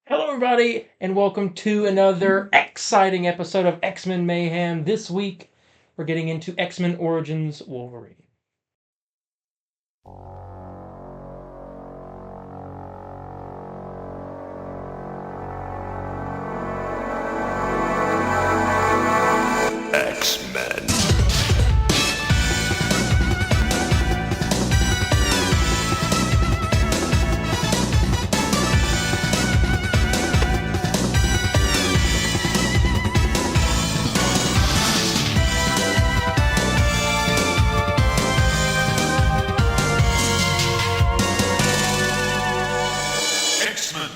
Hello, everybody, and welcome to another exciting episode of X-Men Mayhem. This week, we're getting into X-Men Origins Wolverine. X-Men. X-Men.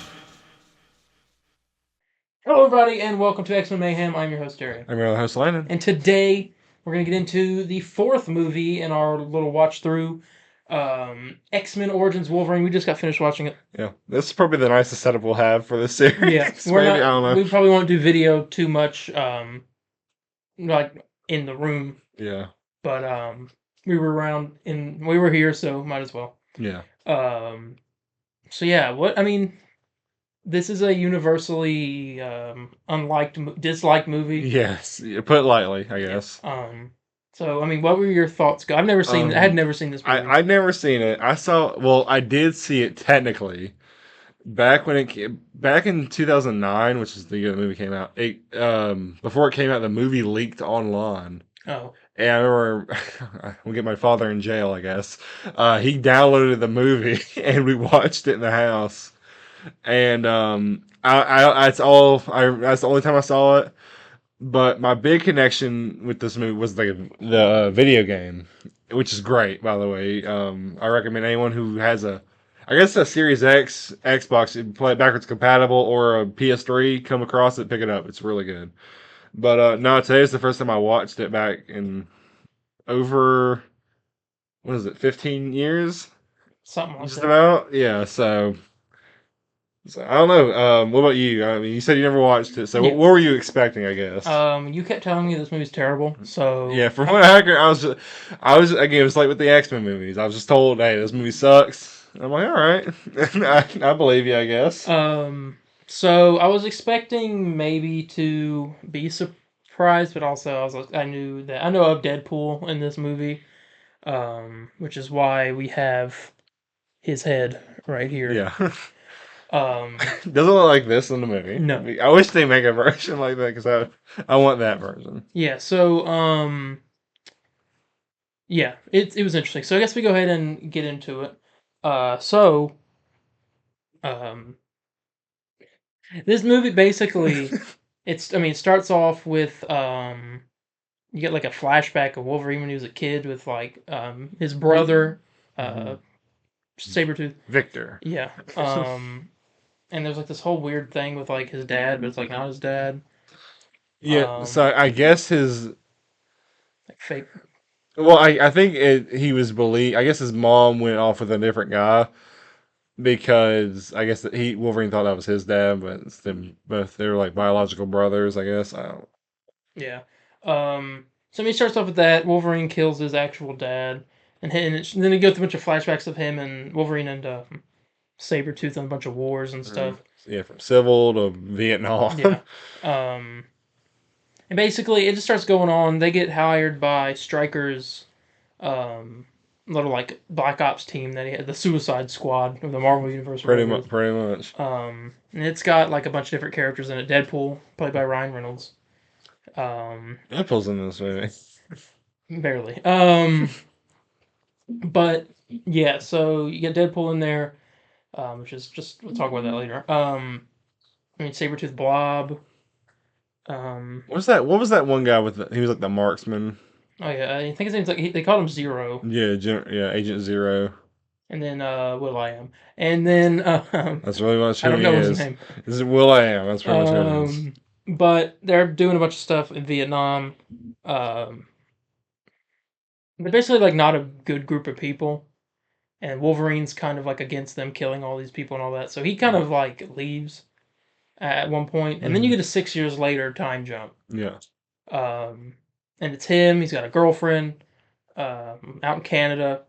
Hello, everybody, and welcome to X-Men Mayhem. I'm your host, Darien. I'm your host, Landon. And today, we're going to get into the fourth movie in our little watch-through, X-Men Origins Wolverine. We just got finished watching it. Yeah, this is probably the nicest setup we'll have for this series. Yeah, I don't know. We probably won't do video too much, like, in the room. Yeah. But, we were here, so might as well. Yeah. So yeah, this is a universally disliked movie. Yes. Put it lightly, I guess. So what were your thoughts? I had never seen this movie. I'd never seen it. I did see it technically back in 2009, which is the year the movie came out. Before it came out, the movie leaked online. Oh. And I remember, we'll get my father in jail, I guess. He downloaded the movie and we watched it in the house. And that's the only time I saw it. But my big connection with this movie was the video game, which is great, by the way. I recommend anyone who has a Series X Xbox, play it backwards compatible, or a PS3, come across it, pick it up. It's really good. But no, today is the first time I watched it back in over, 15 years? Something like Just that. about? Yeah, so I don't know. What about you? I mean, you said you never watched it, so Yeah. what were you expecting, I guess? You kept telling me this movie's terrible, so... Yeah, from what I heard, again, it was like with the X-Men movies. I was just told, hey, this movie sucks. I'm like, all right. I believe you, I guess. So I was expecting maybe to be surprised, but also I know of Deadpool in this movie, which is why we have his head right here. Yeah. Doesn't look like this in the movie. No. I wish they make a version like that, because I want that version. Yeah, so, yeah, it was interesting. So I guess we go ahead and get into it. This movie basically, it starts off with, you get like a flashback of Wolverine when he was a kid with like, his brother, Sabretooth. Victor. Yeah. And there's like this whole weird thing with like his dad, but it's like not his dad. Yeah, so I guess his... Like fake. Well, I think he was believed. I guess his mom went off with a different guy because I guess Wolverine thought that was his dad, but it's them both. They were like biological brothers, I guess. I don't... Yeah. So he starts off with that. Wolverine kills his actual dad, and then he goes through a bunch of flashbacks of him and Wolverine and Sabretooth on a bunch of wars and stuff. Yeah, from Civil to Vietnam. Yeah. And basically, it just starts going on. They get hired by Stryker's little like Black Ops team that he had, the Suicide Squad of the Marvel Universe. Pretty much. And it's got like a bunch of different characters in it. Deadpool, played by Ryan Reynolds. Deadpool's in this movie. Barely. But yeah, so you get Deadpool in there, which is just, we'll talk about that later. Sabretooth, Blob. What was that one guy he was like the marksman? Oh yeah, I think his name's like, they called him Zero. Yeah, Agent Zero. And then Will.i.am. And then that's really much who I don't know he his name. This is Will.i.am. That's pretty much who it is. But they're doing a bunch of stuff in Vietnam. They're basically like not a good group of people. And Wolverine's kind of like against them killing all these people and all that. So he kind of like leaves at one point. And then you get a 6 years later time jump. Yeah. And it's him. He's got a girlfriend out in Canada.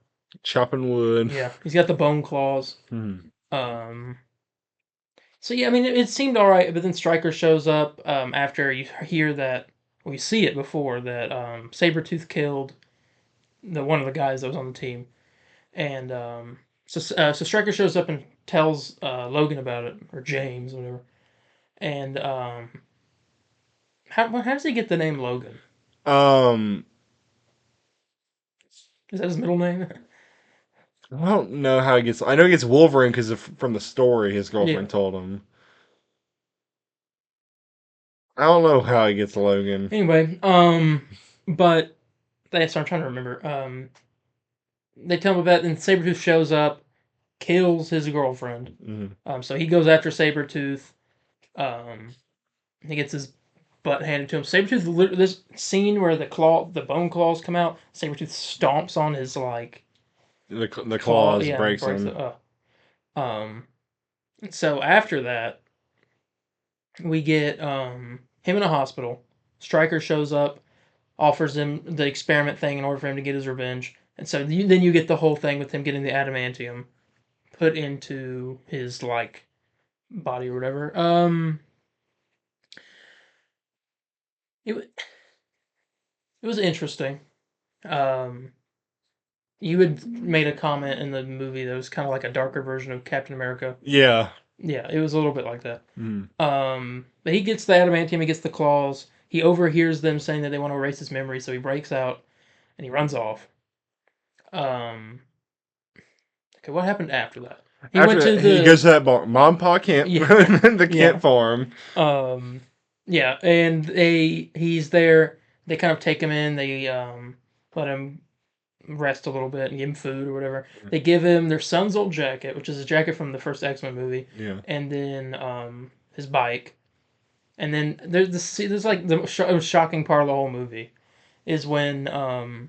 Chopping wood. Yeah. He's got the bone claws. So yeah, I mean, it seemed all right, but then Stryker shows up after you hear that. We see it before that Sabretooth killed the one of the guys that was on the team, and so Stryker shows up and tells Logan about it, or James, whatever. And how does he get the name Logan? Um, Is that his middle name? I don't know how he gets. I know he gets Wolverine because from the story his Yeah. girlfriend told him. I don't know how he gets Logan. Anyway, but that's what I'm trying to remember. They tell him about, and Sabretooth shows up, kills his girlfriend. Mhm. So he goes after Sabretooth. Um, he gets his butt handed to him. Sabretooth, this scene where the bone claws come out, Sabretooth stomps on his like The claw, claws yeah, and breaks breaks it him. up. So after that, we get him in a hospital. Stryker shows up, offers him the experiment thing in order for him to get his revenge. And so then you get the whole thing with him getting the adamantium put into his like body or whatever. It it was interesting. Um, you had made a comment in the movie that was kind of like a darker version of Captain America. Yeah. Yeah, it was a little bit like that. Mm. But he gets the adamantium, he gets the claws. He overhears them saying that they want to erase his memory, so he breaks out and he runs off. Um, okay, what happened after that? He After went to that, he goes the to that mom and pa camp, yeah the yeah Kent farm. yeah, and he's there. They kind of take him in. They let him rest a little bit and give him food or whatever. They give him their son's old jacket, which is a jacket from the first X-Men movie, Yeah. and then his bike. And then there's like the most shocking part of the whole movie is when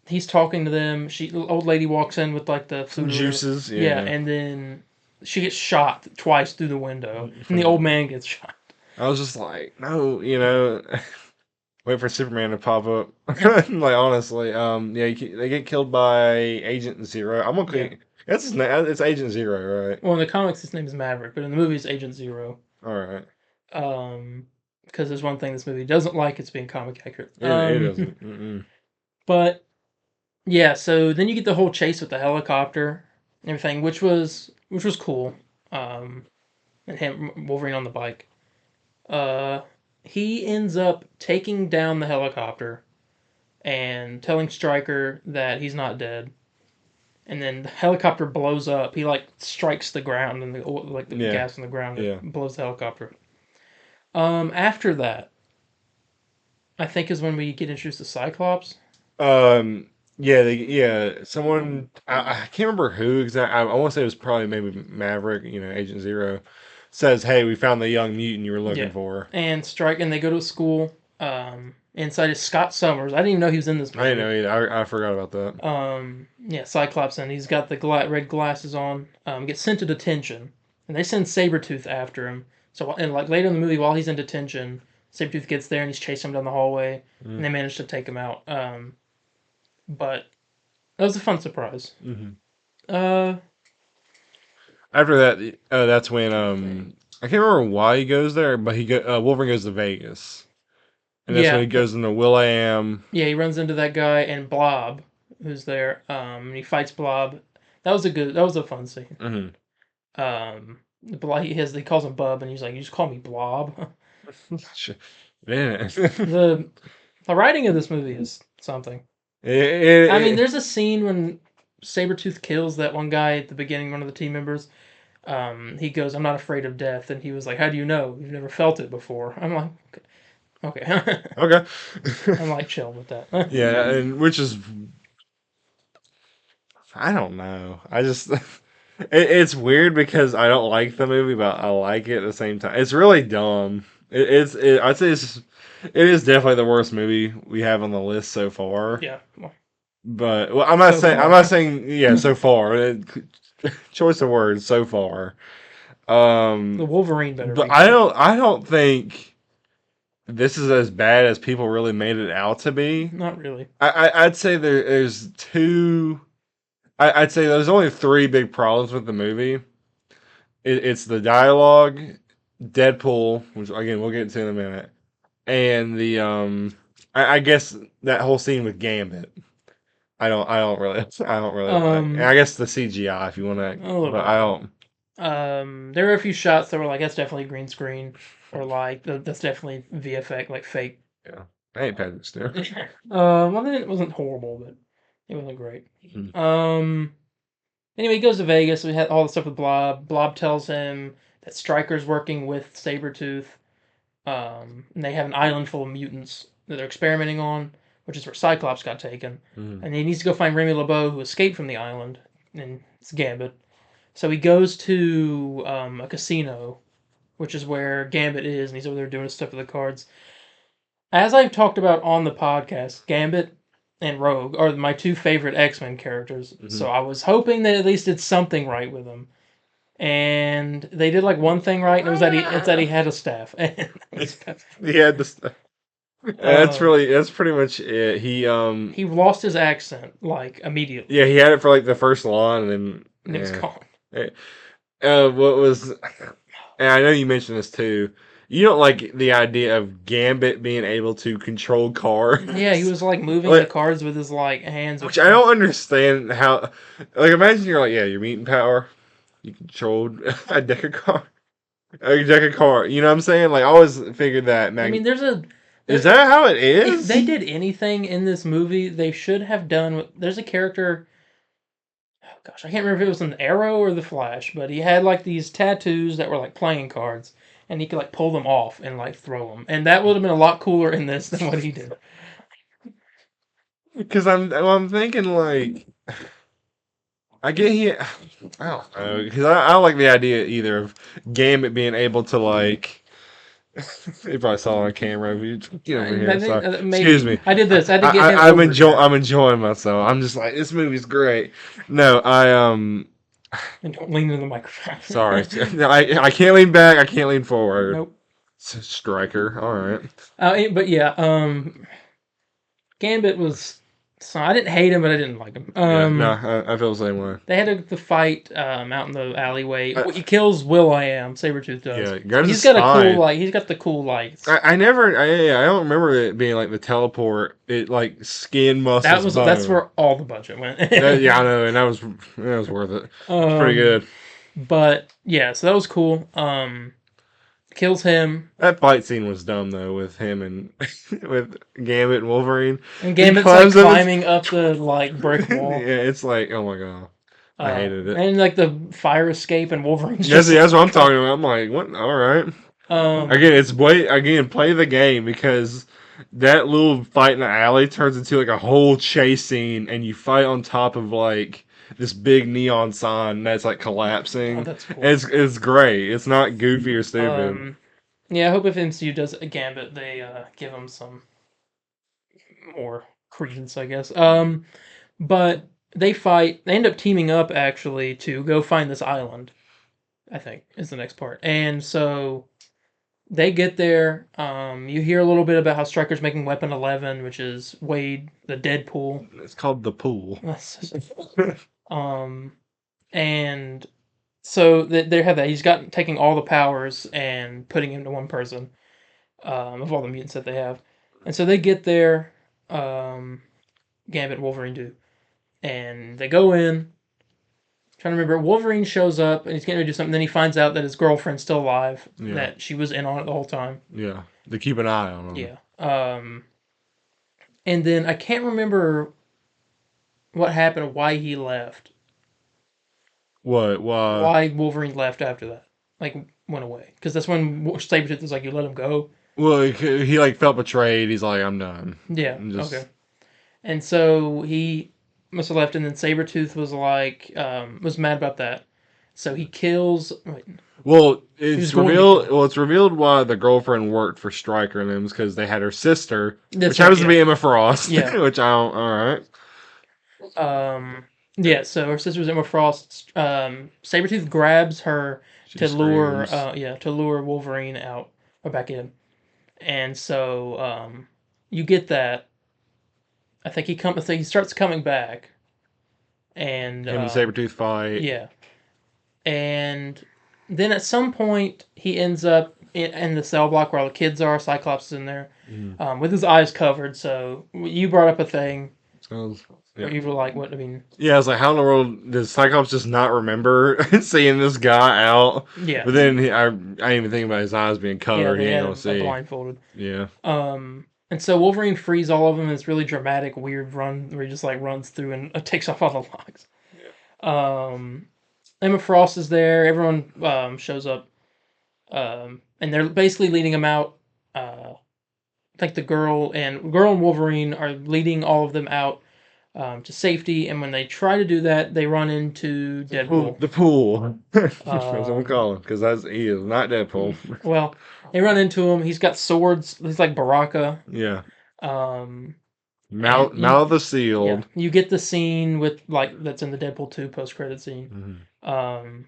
he's talking to them. Old lady walks in with like the Some food or whatever. juices, Yeah, yeah. and then she gets shot twice through the window, and the From old man gets shot. I was just like, no, Yeah, wait for Superman to pop up. Like honestly, yeah, they get killed by Agent Zero. I'm yeah. okay. That's his name. It's Agent Zero, right? Well, in the comics, his name is Maverick, but in the movie, it's Agent Zero. All right. Um, because there's one thing this movie doesn't like, it's being comic accurate. It doesn't. Mm-mm. But yeah, so then you get the whole chase with the helicopter and everything, which was cool. Um, and him Wolverine on the bike. Uh, he ends up taking down the helicopter and telling Stryker that he's not dead. And then the helicopter blows up. He like strikes the ground and the Yeah. gas on the ground Yeah. it blows the helicopter. After that, I think is when we get introduced to Cyclops. Um. Yeah. Someone. I can't remember who exactly. I want to say it was probably maybe Maverick. Agent Zero says, "Hey, we found the young mutant you were looking Yeah, for." and they go to a school. Inside is Scott Summers. I didn't even know he was in this I didn't movie. know either. I forgot about that. Yeah, Cyclops, and he's got the red glasses on. Gets sent to detention, and they send Sabretooth after him. So, and like later in the movie, while he's in detention, Sabretooth gets there and he's chasing him down the hallway, and Mm. they manage to take him out. But that was a fun surprise. Hmm. Uh, After that, that's when I can't remember why he goes there, but Wolverine goes to Vegas, and that's when yeah, he goes into Will.i.am. yeah, he runs into that guy and Blob, who's there. And he fights Blob. That was a fun scene. Hmm. He calls him Bub, and he's like, "You just call me Blob." Man, the The writing of this movie is something. I mean, it, there's a scene when Sabretooth kills that one guy at the beginning, one of the team members. He goes, "I'm not afraid of death," and he was like, "How do you know? You've never felt it before." I'm like, okay. okay. I'm like chilling with that. Yeah, and which is I don't know. I just it's weird because I don't like the movie, but I like it at the same time. It's really dumb. I'd say it is definitely the worst movie we have on the list so far. Yeah, well, But well, so I'm far. not saying yeah so far. Choice of words so far. The Wolverine better But be good. I don't think this is as bad as people really made it out to be. Not really. I'd say there's two. I'd say there's only three big problems with the movie. it's the dialogue, Deadpool, which again we'll get to in a minute, and the I guess that whole scene with Gambit. I don't really like. And I Um, guess the CGI if you want to, a little but bit. I don't. There were a few shots that were like that's definitely green screen, or like that's definitely VFX, like fake. Yeah, I ain't Patrick Stewart. Well, then it wasn't horrible, but it wasn't great. Hmm. Um, Anyway, he goes to Vegas. We had all the stuff with Blob. Blob tells him that Stryker's working with Sabretooth. And they have an island full of mutants that they're experimenting on, which is where Cyclops got taken. Hmm. And he needs to go find Remy LeBeau, who escaped from the island, and it's Gambit. So he goes to a casino, which is where Gambit is, and he's over there doing his stuff with the cards. As I've talked about on the podcast, Gambit and Rogue are my two favorite X-Men characters. Hmm. So I was hoping they at least did something right with them. And they did like one thing right, and it's that he had a staff. He had this. um, That's pretty much it. he lost his accent like immediately, Yeah, he had it for like the first line, and then and it was gone. Eh, what was? And I know you mentioned this too. You don't like the idea of Gambit being able to control cars. Yeah, he was like moving the Like, cards with his like hands. which I don't understand how. Like, imagine you're like, yeah, you're meeting power. You controlled a deck of cards. A deck of cards. You know what I'm saying? Like, I always figured that. I mean, Is that how it if is? they did anything in this movie, they should have done. There's a character. Oh gosh, I can't remember if it was an Arrow or the Flash, but he had like these tattoos that were like playing cards, and he could like pull them off and like throw them, and that would have been a lot cooler in this than what he did. Because I'm thinking like. I get he, I don't know, because I don't like the idea either of Gambit being able to like. You probably saw it on camera. Get over I here. think Sorry, excuse maybe me. I did this. I had to get him over here. I'm enjoying myself. I'm just like this movie's great. No, And don't lean into the microphone. sorry. No, I can't lean back. I can't lean forward. Nope. Striker. All right. But yeah, Gambit was. So I didn't hate him, but I didn't like him. Yeah. No, I feel the same way. They had the fight out in the alleyway. I, He kills Will.I.am. Sabretooth does. yeah, got his He's got a cool spine. like. He's got the cool lights. I don't remember it being like the teleport. It like skin muscles That's bone. where all the budget went. Yeah, I know, and that was worth it. It's pretty um, good. but yeah, so that was cool. Kills him, That fight scene was dumb though, with him and with Gambit and Wolverine. and He Gambit's like climbs up climbing up the like brick yeah, wall. it's like, oh my god, I hated it. And like the fire escape, and Wolverine's just That's what I'm talking about. I'm like, what? All right. um Again, play the game because that little fight in the alley turns into like a whole chase scene, and you fight on top of like this big neon sign that's like collapsing. that's cool. It's great. It's not goofy or stupid. Yeah, I hope if MCU does a Gambit, they give him some more credence, I guess. But they fight. They end up teaming up actually to go find this island. I think is the next part, and so they get there. You hear a little bit about how Stryker's making Weapon 11, which is Wade, the Deadpool. It's called the pool. um, and so they have that. He's got taking all the powers and putting into one person. Of all the mutants that they have, and so they get there. Gambit and Wolverine do, and they go in. Trying to remember, Wolverine shows up and he's getting ready to do something. Then he finds out that his girlfriend's still alive. Yeah. That she was in on it the whole time. Yeah, to keep an eye on him. Yeah. And then I can't remember what happened, why he left, What? why Wolverine left after that, like went away. Because that's when Sabretooth was like, "You let him go." Well, he like felt betrayed. He's like, I'm done. Yeah. I'm just, Okay. And so he must have left, and then Sabretooth was like, was mad about that. So he kills. Wait, Well, was going to kill him. It's revealed why the girlfriend worked for Stryker and them because they had her sister, That's which right, happens to be yeah. Emma Frost. Yeah. Which I don't. All right. Yeah, so her sister's Emma Frost. Sabretooth grabs her She to lure, screams. to lure Wolverine out or back in, and so you get that. I think he starts coming back, and Him and Sabretooth fight. yeah, and Then at some point, he ends up in the cell block where all the kids are. Cyclops is in there with his eyes covered. So you brought up a thing Sounds, where yeah. you were like, "What? I mean, Yeah, I was like, how in the world does Cyclops just not remember seeing this guy out? yeah, But then I didn't even think about his eyes being yeah." covered. He They ain't had gonna a see. blindfolded. Yeah. And so Wolverine frees all of them. It's really dramatic, weird run where he just like runs through and takes off all the locks. Um, Emma Frost is there. Everyone shows up, and they're basically leading him out. Like the girl and Wolverine are leading all of them out to safety. And when they try to do that, they run into Deadpool. The pool. That's what I'm Um, calling because he is not Deadpool. well, they run into him. He's got swords. He's like Baraka. Yeah. Um, and Mouth is yeah, sealed. you get the scene with like that's in the Deadpool 2 post credit scene. Mhm. Um,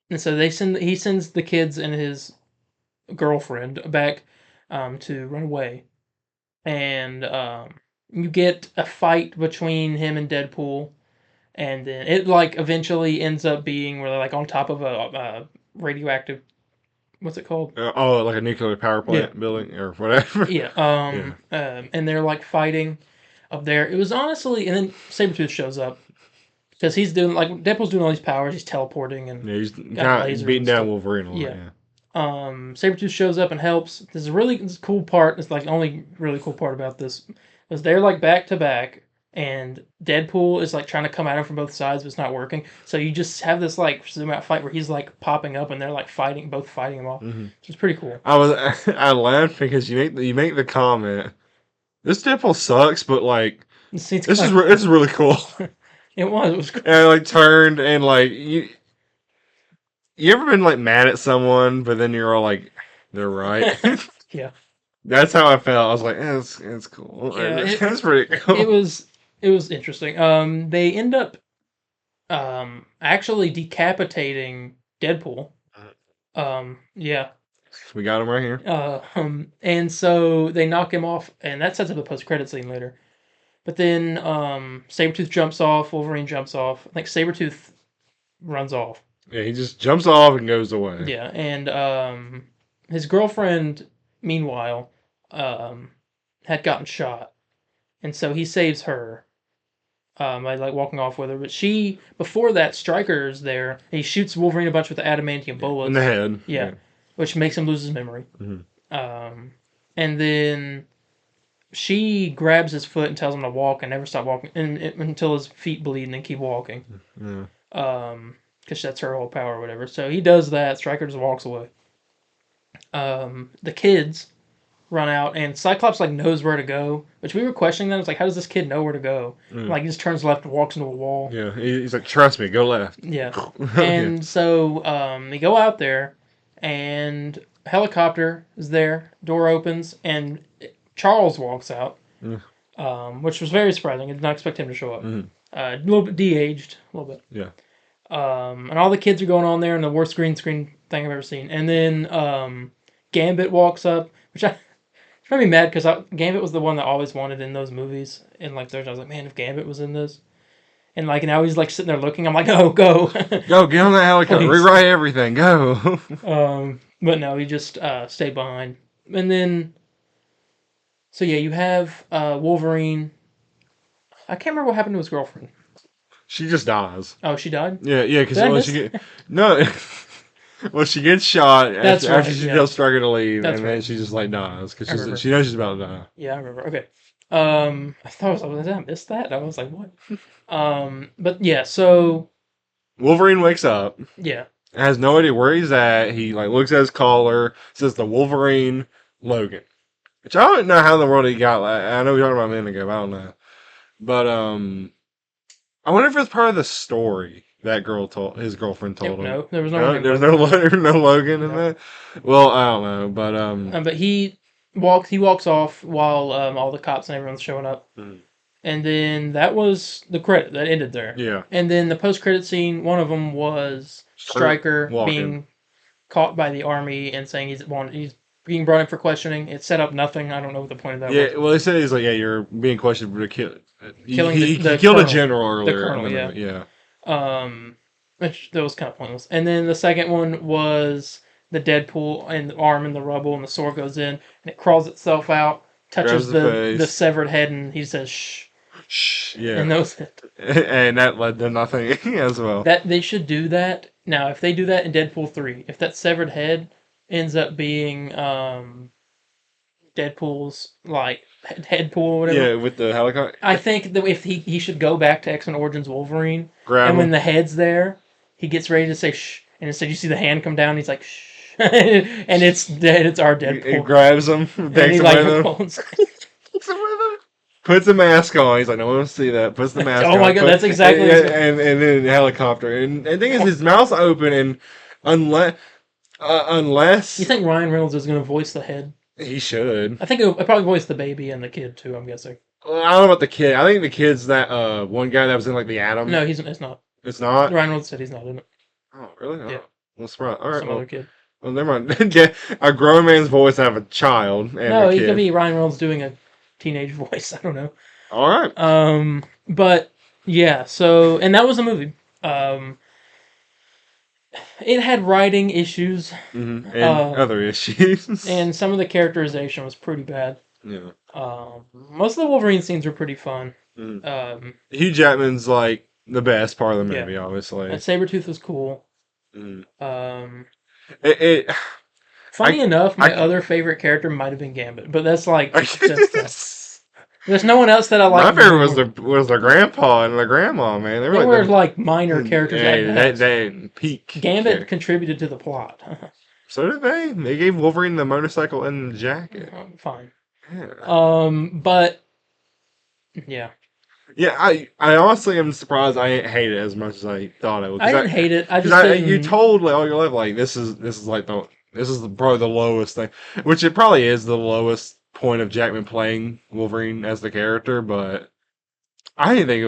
and so he sends the kids and his girlfriend back to run away, and you get a fight between him and Deadpool, and then it like eventually ends up being where they're like on top of a radioactive, what's it called? Like a nuclear power Yeah, plant building or whatever. yeah. Yeah. And they're like fighting up there. It was honestly, and then Sabretooth shows up because he's doing like Deadpool's doing all these powers. He's teleporting and Yeah, he's got kind of lasers beating and down stuff. Wolverine a lot. Yeah. Yeah. Sabretooth shows up and helps. This cool part. It's like the only really cool part about this is they're like back to back, and Deadpool is like trying to come at him from both sides, but it's not working. So you just have this like zoom out fight where he's like popping up, and they're like both fighting him off. Hmm. Which is pretty cool. I laughed because you make the comment. This Deadpool sucks, but like this is really cool. It was cool. And I like turned and like you ever been like mad at someone, but then you're all like, they're right. Yeah, That's how I felt. I was like, it's cool. yeah. That's pretty It cool. was interesting. They end up actually decapitating Deadpool. Yeah. We got him right here. And so they knock him off, and that sets up a post-credit scene later. But then Sabretooth jumps off, Wolverine jumps off. I think Sabretooth runs off. Yeah, he just jumps off and goes away. Yeah, and his girlfriend, meanwhile, had gotten shot, and so he saves her by like walking off with her. But before that, Stryker's there. He shoots Wolverine a bunch with the adamantium bullets. In the head. Yeah, which makes him lose his memory. Mm-hmm. And then she grabs his foot and tells him to walk and never stop walking until his feet bleed and then keep walking. Yeah. Because that's her whole power or whatever. So he does that. Stryker just walks away. The kids run out and Cyclops like knows where to go, which we were questioning that. It's like, how does this kid know where to go? Like he just turns left and walks into a wall. Yeah, he's like, trust me, go left. Yeah. And so they go out there and helicopter is there, door opens, and Charles walks out, which was very surprising. I did not expect him to show up. A little bit de-aged, a little bit. Yeah. And all the kids are going on there, and the worst green screen thing I've ever seen. And then Gambit walks up, which it's made me mad because Gambit was the one that I always wanted in those movies. And like, I was like, man, if Gambit was in this. And like now he's like sitting there looking. I'm like, oh, go, go, get on that helicopter, Please. rewrite everything, go. But no, he just stayed behind. And then, so yeah, you have Wolverine. I can't remember what happened to his girlfriend. She just dies. Oh, she died. Yeah, because Did I when miss- she get well, she gets shot That's after right, she yeah. tells Stryker to leave, That's and then right. she just like dies I because remember. she knows she's about to die. Yeah, I remember. Okay. I thought I was like, did I miss that? I was like, what? But yeah, so Wolverine wakes up, yeah, has no idea where he's at. He like looks at his collar, says the Wolverine Logan, which I don't know how in the world he got. Like, I know we talked about a minute ago, but I don't know. But I wonder if it's part of the story that his girlfriend told him. no, there was No, no. there's no Logan in that. Well, I don't know, but But he walks off while all the cops and everyone's showing up. And then that was the credit that ended there. yeah. And then the post-credit scene, one of them was Stryker walking. being caught by the army and saying he's being brought in for questioning. It set up nothing. I don't know what the point of that was. Yeah, well, they said he's like, yeah, you're being questioned for killing Killing he the killed colonel. a general earlier. The colonel, yeah. Um, which that was kind of pointless. And then the second one was the Deadpool and the arm in the rubble, and the sword goes in, and it crawls itself out, Grabs touches the the face. severed head, and he says shh, Shh. and Yeah. that was it. And that led to nothing as well. That they should do that now. If they do that in Deadpool 3, if that severed head ends up being Deadpool's like head pool or whatever. Yeah, with the helicopter. I think that if he should go back to X-Men Origins Wolverine, Grab and when him. the head's there, he gets ready to say shh, and instead you see the hand come down, he's like shh, and it's dead. It's our He Deadpool, grabs him, and takes he him like with him. holds- Takes him with him. Puts a mask on. He's like, no one wants to see that. Puts the mask on. Oh my God, that's exactly and, what- and then the helicopter. And the thing is, his mouth's open, and unless You think Ryan Reynolds is going to voice the head? he should. I think he'll probably voice the baby and the kid too. I'm guessing. Well, I don't know about the kid. I think the kid's that one guy that was in like the Atom. No, it's not. It's not. Ryan Reynolds said he's not in it. Oh, really? Oh. Yeah. Well, surprise. All right. Some Well, other kid. never mind. Yeah, a grown man's voice out of a child and No, a he kid. could be Ryan Reynolds doing a teenage voice. I don't know. All right. But yeah, so and that was a movie. It had writing issues, And other issues. and some of the characterization was pretty bad. yeah. Most of the Wolverine scenes were pretty fun. Mhm. Hugh Jackman's like the best part of the movie, obviously. And Sabretooth was cool. Mhm. Um, Funny enough, my other favorite character might have been Gambit, but that's like just, there's no one else that I like. My favorite was the grandpa and the grandma, man. They were like minor characters. Yeah, they peak. Gambit contributed to the plot. So did they. They gave Wolverine the motorcycle and the jacket. Fine. Yeah. But yeah. Yeah, I honestly am surprised I didn't hate it as much as I thought I would. I didn't hate it. I just didn't. You told like all your life like this is like probably the lowest thing, which it probably is the lowest point of Jackman playing Wolverine as the character, but I didn't think it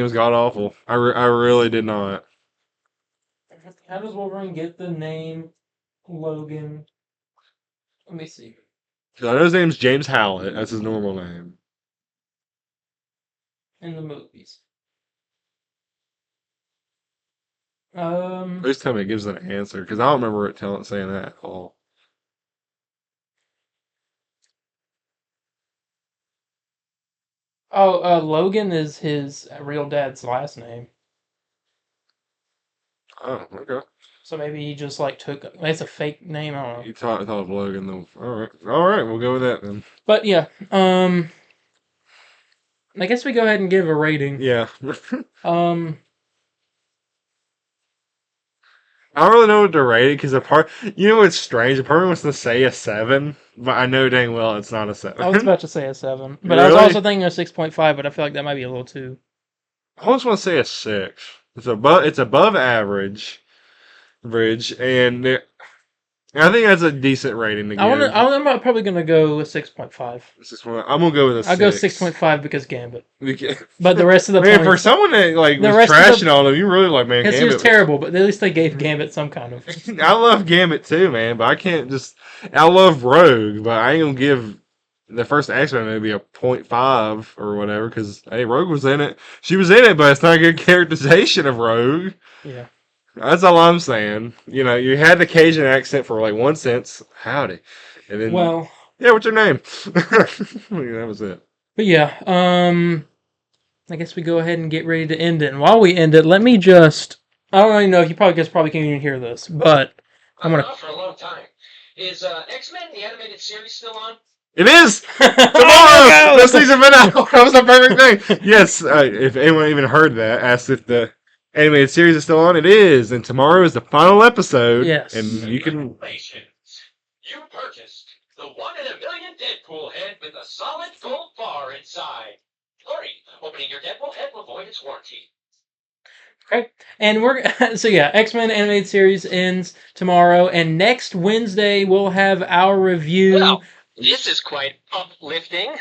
was god awful. I really did not. How does Wolverine get the name Logan? Let me see. 'Cause I know his name's James Howlett. That's his normal name. In the movies. Please tell me it gives an answer, because I don't remember it saying that at all. Oh, Logan is his real dad's last name. Oh, okay. So maybe he just like took it's a fake name. I don't know. You thought of Logan though. All right, we'll go with that then. But yeah, I guess we go ahead and give a rating. Yeah. I don't really know what to rate it because you know what's strange? The part wants to say a 7, but I know dang well it's not a 7. I was about to say a 7, but I was Really? also thinking a 6.5. But I feel like that might be a little too. I almost want to say a 6. It's above average, and I think that's a decent rating to give. I'm probably gonna go with 6.5. I'm gonna go with a 6. I'll go 6.5 because Gambit. Because, But the rest of the man, points, for someone that like the was rest of trashing on him, you really like man. because he was terrible. But at least they gave Gambit some kind of. I love Gambit too, man, but I can't just. I love Rogue, but I ain't gonna give the first X-Men maybe a 0.5 or whatever because hey, Rogue was in it. She was in it, but it's not a good characterization of Rogue. Yeah. That's all I'm saying. You know, you had the Cajun accent for like 1 sense. Howdy, and then yeah, what's your name? That was it. But yeah, I guess we go ahead and get ready to end it. And while we end it, let me just. I don't really know if you probably can't even hear this, but I'm gonna. For a long time. Is X-Men the animated series still on? It is tomorrow. Oh, The season finale. That was the perfect thing. Yes, if anyone even heard that, asked if the animated series is still on. It is, and tomorrow is the final episode. Yes. And you can. Congratulations. You purchased the 1 in a million Deadpool head with a solid gold bar inside. Hurry! Opening your Deadpool head will void its warranty. Okay, and X-Men animated series ends tomorrow, and next Wednesday we'll have our review. Well, this is quite uplifting.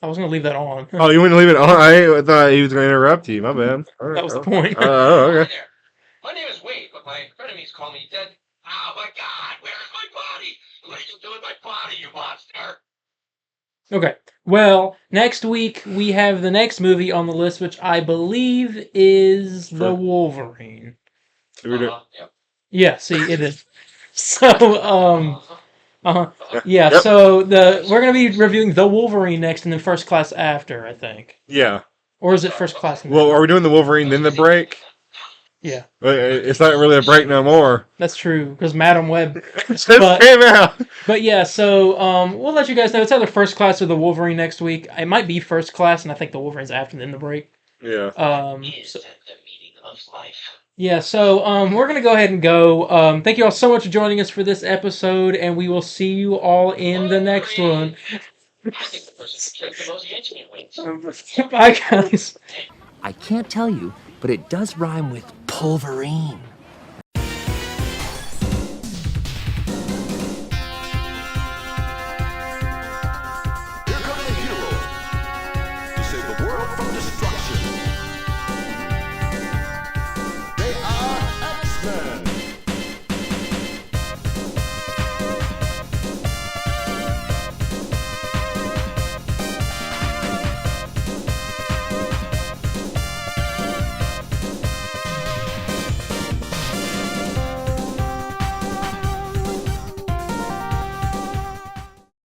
I was gonna leave that on. Oh, you wouldn't leave it on? I thought he was going to interrupt you. My bad. That was the point. Oh, Hi okay. there. My name is Wade, but my frenemies call me Dead. Oh my God! Where's my body? What are you doing with my body, you monster? Okay. Well, next week we have the next movie on the list, which I believe is The Wolverine. We do- Yep. Yeah, see, it is. So, uh-huh. Yeah, Yep. so we're gonna be reviewing The Wolverine next, and then First Class after, I think. Yeah. Or is it First Class and Well, then? are we doing the Wolverine then the break? Yeah, It's not really a break no more. that's true because Madam Web. It just But- came out. But yeah, so we'll let you guys know. It's either First Class or The Wolverine next week. It might be First Class, and I think The Wolverine's after then the break. Yeah. Is So, the meaning of life. yeah, so we're gonna go ahead and go. Thank you all so much for joining us for this episode, and we will see you all in the next one. I think the person who killed the most X-Men wins. Bye, guys. I can't tell you, but it does rhyme with pulverine.